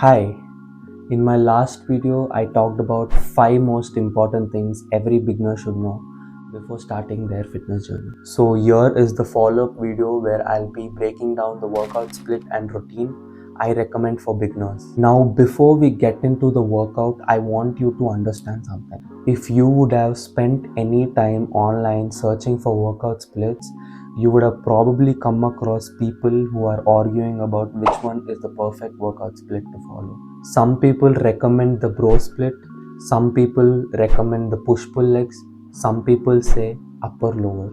Hi, in my last video, I talked about 5 most important things every beginner should know before starting their fitness journey. So, here is the follow up video where I'll be breaking down the workout split and routine I recommend for beginners. Now, before we get into the workout, I want you to understand something. If you would have spent any time online searching for workout splits, you would have probably come across people who are arguing about which one is the perfect workout split to follow. Some people recommend the bro split, some people recommend the push pull legs, some people say upper lower.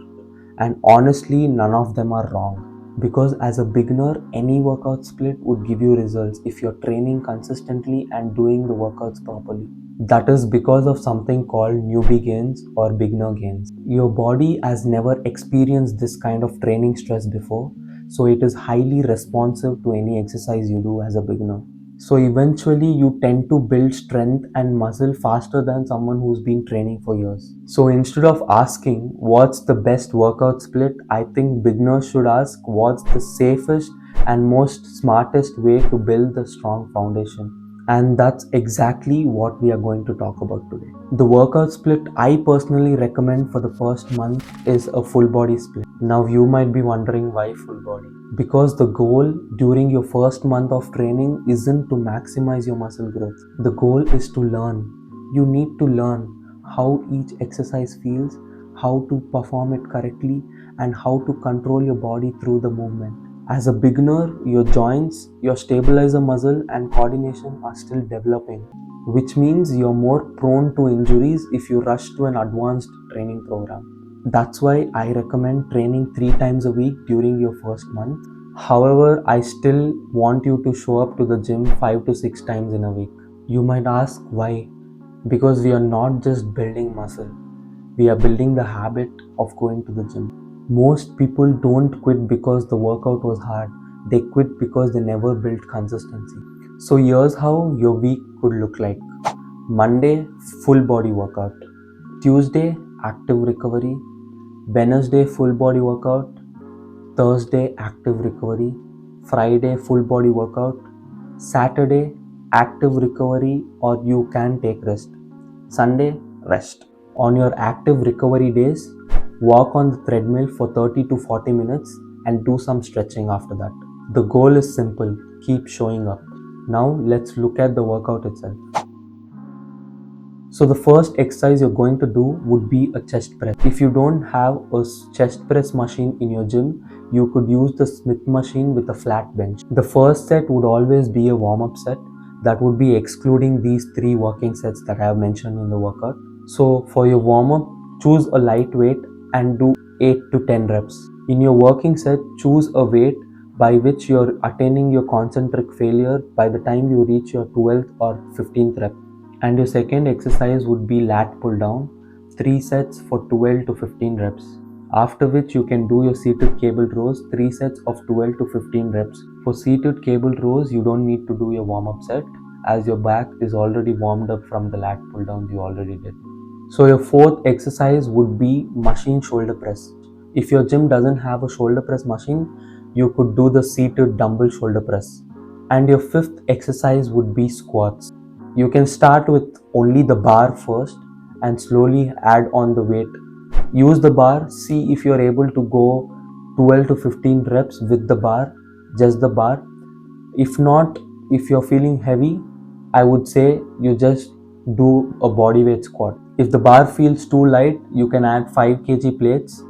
And honestly, none of them are wrong. Because as a beginner, any workout split would give you results if you're training consistently and doing the workouts properly. That is because of something called newbie gains or beginner gains. Your body has never experienced this kind of training stress before, so it is highly responsive to any exercise you do as a beginner. So eventually you tend to build strength and muscle faster than someone who's been training for years. So instead of asking what's the best workout split, I think beginners should ask what's the safest and most smartest way to build the strong foundation. And that's exactly what we are going to talk about today. The workout split I personally recommend for the first month is a full body split. Now you might be wondering why full body. Because the goal during your first month of training isn't to maximize your muscle growth. The goal is to learn. You need to learn how each exercise feels, how to perform it correctly, and how to control your body through the movement. As a beginner, your joints, your stabilizer muscle, and coordination are still developing, which means you're more prone to injuries if you rush to an advanced training program. That's why I recommend training 3 times a week during your first month. However, I still want you to show up to the gym 5 to 6 times in a week. You might ask why? Because we are not just building muscle, we are building the habit of going to the gym. Most people don't quit because the workout was hard, they quit because they never built consistency. So, here's how your week could look like: Monday, full body workout; Tuesday, active recovery; Wednesday, full body workout; Thursday, active recovery; Friday, full body workout; Saturday, active recovery or you can take rest; Sunday, rest. On your active recovery days, walk on the treadmill for 30 to 40 minutes and do some stretching after that. The goal is simple: keep showing up. Now, let's look at the workout itself. So the first exercise you're going to do would be a chest press. If you don't have a chest press machine in your gym, you could use the Smith machine with a flat bench. The first set would always be a warm-up set that would be excluding these 3 working sets that I have mentioned in the workout. So for your warm-up, choose a light weight and do 8 to 10 reps. In your working set, choose a weight by which you're attaining your concentric failure by the time you reach your 12th or 15th rep. And your second exercise would be lat pull down, 3 sets for 12 to 15 reps. After which you can do your seated cable rows, 3 sets of 12 to 15 reps. For seated cable rows, you don't need to do your warm up set as your back is already warmed up from the lat pull downs you already did. So your fourth exercise would be machine shoulder press. If your gym doesn't have a shoulder press machine, you could do the seated dumbbell shoulder press. And your fifth exercise would be squats. You can start with only the bar first and slowly add on the weight. Use the bar, see if you're able to go 12 to 15 reps with the bar, just the bar. If not, if you're feeling heavy, I would say you just do a bodyweight squat. If the bar feels too light, you can add 5 kg plates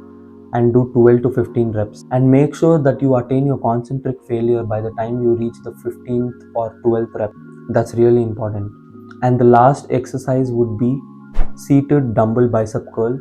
and do 12 to 15 reps. And make sure that you attain your concentric failure by the time you reach the 15th or 12th rep. That's really important. And the last exercise would be seated dumbbell bicep curl,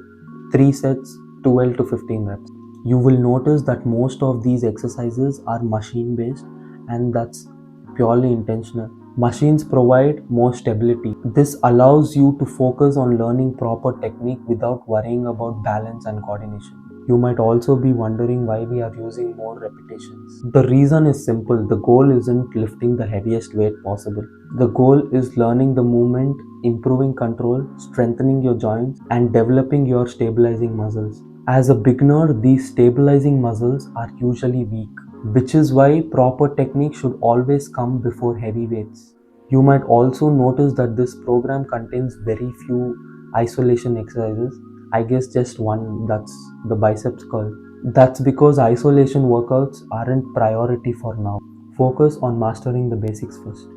3 sets, 12 to 15 reps. You will notice that most of these exercises are machine based, and that's purely intentional. Machines provide more stability. This allows you to focus on learning proper technique without worrying about balance and coordination. You might also be wondering why we are using more repetitions. The reason is simple: the goal isn't lifting the heaviest weight possible. The goal is learning the movement, improving control, strengthening your joints, and developing your stabilizing muscles. As a beginner, these stabilizing muscles are usually weak, which is why proper technique should always come before heavy weights. You might also notice that this program contains very few isolation exercises. I guess just one, that's the biceps curl. That's because isolation workouts aren't priority for now. Focus on mastering the basics first.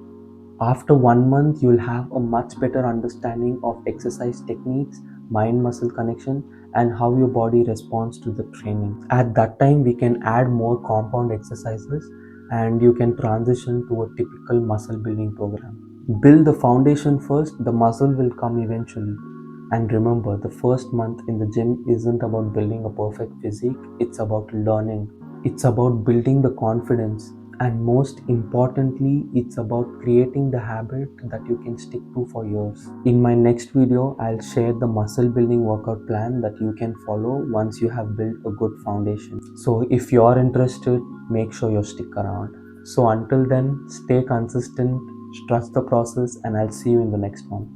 After 1 month, you'll have a much better understanding of exercise techniques, mind muscle connection, and how your body responds to the training. At that time, we can add more compound exercises and you can transition to a typical muscle building program. Build the foundation first, the muscle will come eventually. And remember, the first month in the gym isn't about building a perfect physique, it's about learning. It's about building the confidence, and most importantly, it's about creating the habit that you can stick to for years. In my next video, I'll share the muscle building workout plan that you can follow once you have built a good foundation. So if you're interested, make sure you stick around. So until then, stay consistent, trust the process, and I'll see you in the next one.